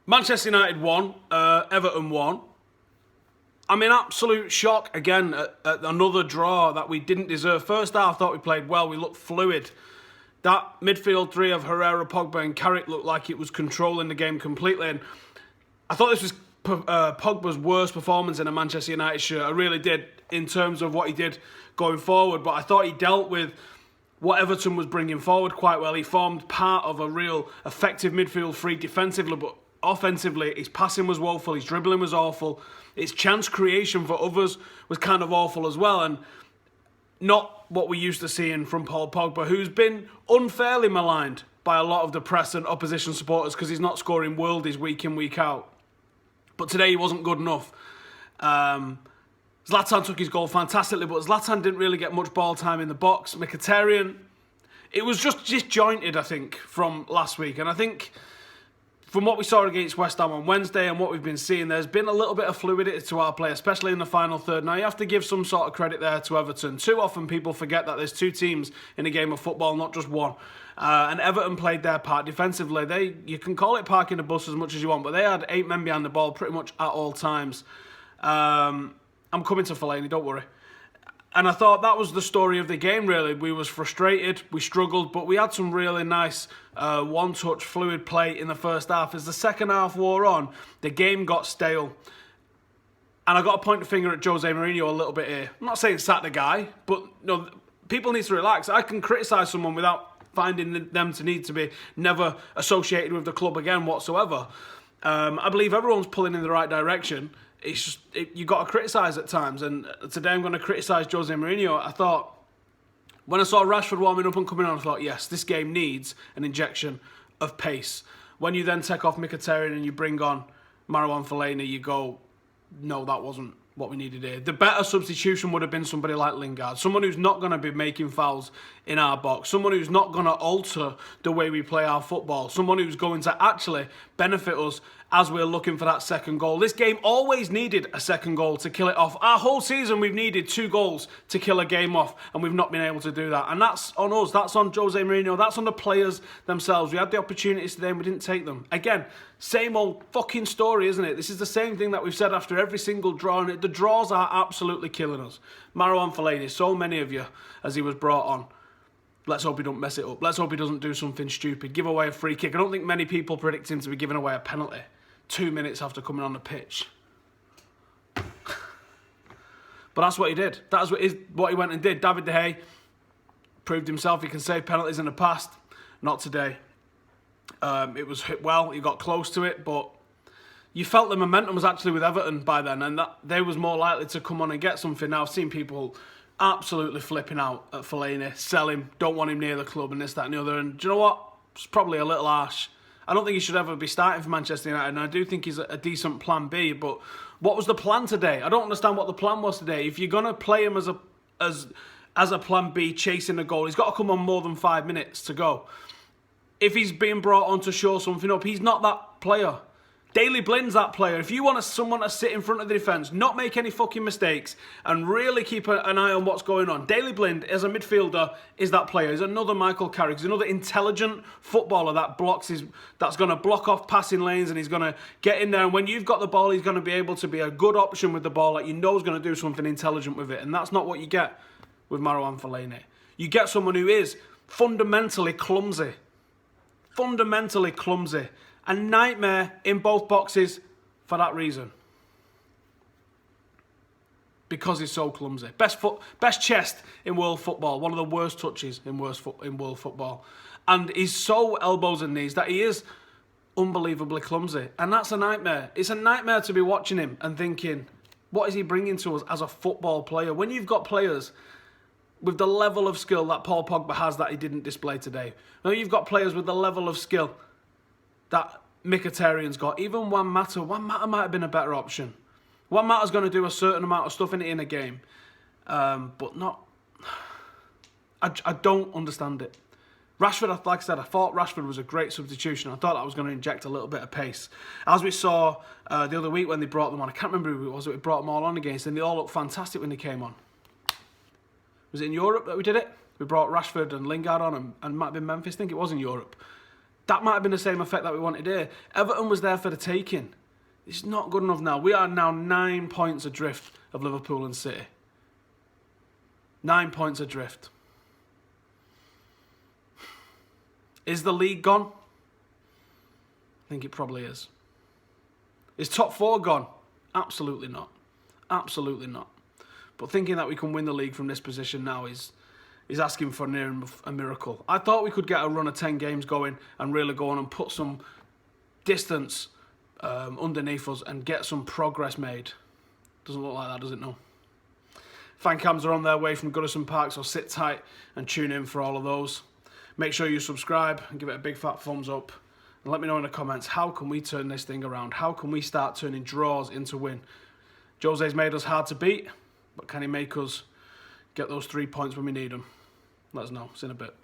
Manchester United won, Everton won. I'm in absolute shock again at another draw that we didn't deserve. First half, I thought we played well. We looked fluid. That midfield three of Herrera, Pogba and Carrick looked like it was controlling the game completely. And I thought this was Pogba's worst performance in a Manchester United shirt. I really did, in terms of what he did going forward. But I thought he dealt with what Everton was bringing forward quite well. He formed part of a real effective midfield three defensively, but offensively, his passing was woeful, his dribbling was awful, his chance creation for others was kind of awful as well, and not what we used to seeing from Paul Pogba, who's been unfairly maligned by a lot of the press and opposition supporters because he's not scoring worldies week in, week out. But today he wasn't good enough. Zlatan took his goal fantastically, but Zlatan didn't really get much ball time in the box. Mkhitaryan, it was just disjointed, I think, from last week, and I think from what we saw against West Ham on Wednesday and what we've been seeing, there's been a little bit of fluidity to our play, especially in the final third. Now, you have to give some sort of credit there to Everton. Too often people forget that there's two teams in a game of football, not just one. And Everton played their part defensively. You can call it parking the bus as much as you want, but they had 8 men behind the ball pretty much at all times. I'm coming to Fellaini, don't worry. And I thought that was the story of the game, really. We was frustrated, we struggled, but we had some really nice one-touch, fluid play in the first half. As the second half wore on, the game got stale. And I got to point the finger at Jose Mourinho a little bit here. I'm not saying sack the guy, but people need to relax. I can criticise someone without finding them to need to be never associated with the club again whatsoever. I believe everyone's pulling in the right direction. It's just, you got to criticise at times, and today I'm going to criticise Jose Mourinho. I thought, when I saw Rashford warming up and coming on, I thought, yes, this game needs an injection of pace. When you then take off Mkhitaryan and you bring on Marouane Fellaini, you go, no, that wasn't what we needed here. The better substitution would have been somebody like Lingard, someone who's not going to be making fouls in our box, someone who's not going to alter the way we play our football, someone who's going to actually benefit us as we're looking for that second goal. This game always needed a second goal to kill it off. Our whole season we've needed 2 goals to kill a game off, and we've not been able to do that. And that's on us, that's on Jose Mourinho, that's on the players themselves. We had the opportunities today and we didn't take them. Again, same old fucking story, isn't it? This is the same thing that we've said after every single draw, and the draws are absolutely killing us. Marouane Fellaini, so many of you, as he was brought on, let's hope he don't mess it up. Let's hope he doesn't do something stupid. Give away a free kick. I don't think many people predict him to be giving away a penalty 2 minutes after coming on the pitch. But that's what he did. That is what he went and did. David De Gea proved himself. He can save penalties in the past. Not today. It was hit well. He got close to it, but you felt the momentum was actually with Everton by then, and that they was more likely to come on and get something. Now, I've seen people absolutely flipping out at Fellaini, sell him, don't want him near the club, and this, that, and the other. And do you know what? It's probably a little harsh. I don't think he should ever be starting for Manchester United, and I do think he's a decent plan B. But what was the plan today? I don't understand what the plan was today. If you're gonna play him as a plan B, chasing a goal, he's got to come on more than 5 minutes to go. If he's being brought on to show something up, he's not that player. Daley Blind's that player. If you want someone to sit in front of the defence, not make any fucking mistakes, and really keep an eye on what's going on, Daley Blind, as a midfielder, is that player. He's another Michael Carrick. He's another intelligent footballer that's going to block off passing lanes, and he's going to get in there. And when you've got the ball, he's going to be able to be a good option with the ball that you know is going to do something intelligent with it. And that's not what you get with Marouane Fellaini. You get someone who is fundamentally clumsy. Fundamentally clumsy. A nightmare in both boxes for that reason. Because he's so clumsy. Best chest in world football. One of the worst touches in world football. And he's so elbows and knees that he is unbelievably clumsy. And that's a nightmare. It's a nightmare to be watching him and thinking, what is he bringing to us as a football player? When you've got players with the level of skill that Paul Pogba has that he didn't display today. Now you've got players with the level of skill that Mkhitaryan's got. Even Juan Mata might have been a better option. Juan Mata's going to do a certain amount of stuff in a game, but not. I don't understand it. Rashford, like I said, I thought Rashford was a great substitution. I thought that was going to inject a little bit of pace. As we saw the other week when they brought them on, I can't remember who it was that we brought them all on against, and they all looked fantastic when they came on. Was it in Europe that we did it? We brought Rashford and Lingard on, and might have been Memphis. I think it was in Europe. That might have been the same effect that we wanted here. Everton was there for the taking. It's not good enough now. We are now 9 points adrift of Liverpool and City. 9 points adrift. Is the league gone? I think it probably is. Is top 4 gone? Absolutely not. Absolutely not. But thinking that we can win the league from this position now is asking for near a miracle. I thought we could get a run of 10 games going and really go on and put some distance underneath us and get some progress made. Doesn't look like that, does it? No. Fan cams are on their way from Goodison Park, so sit tight and tune in for all of those. Make sure you subscribe and give it a big fat thumbs up. And let me know in the comments, how can we turn this thing around? How can we start turning draws into win? Jose's made us hard to beat, but can he make us get those 3 points when we need them? Let us know. See you in a bit.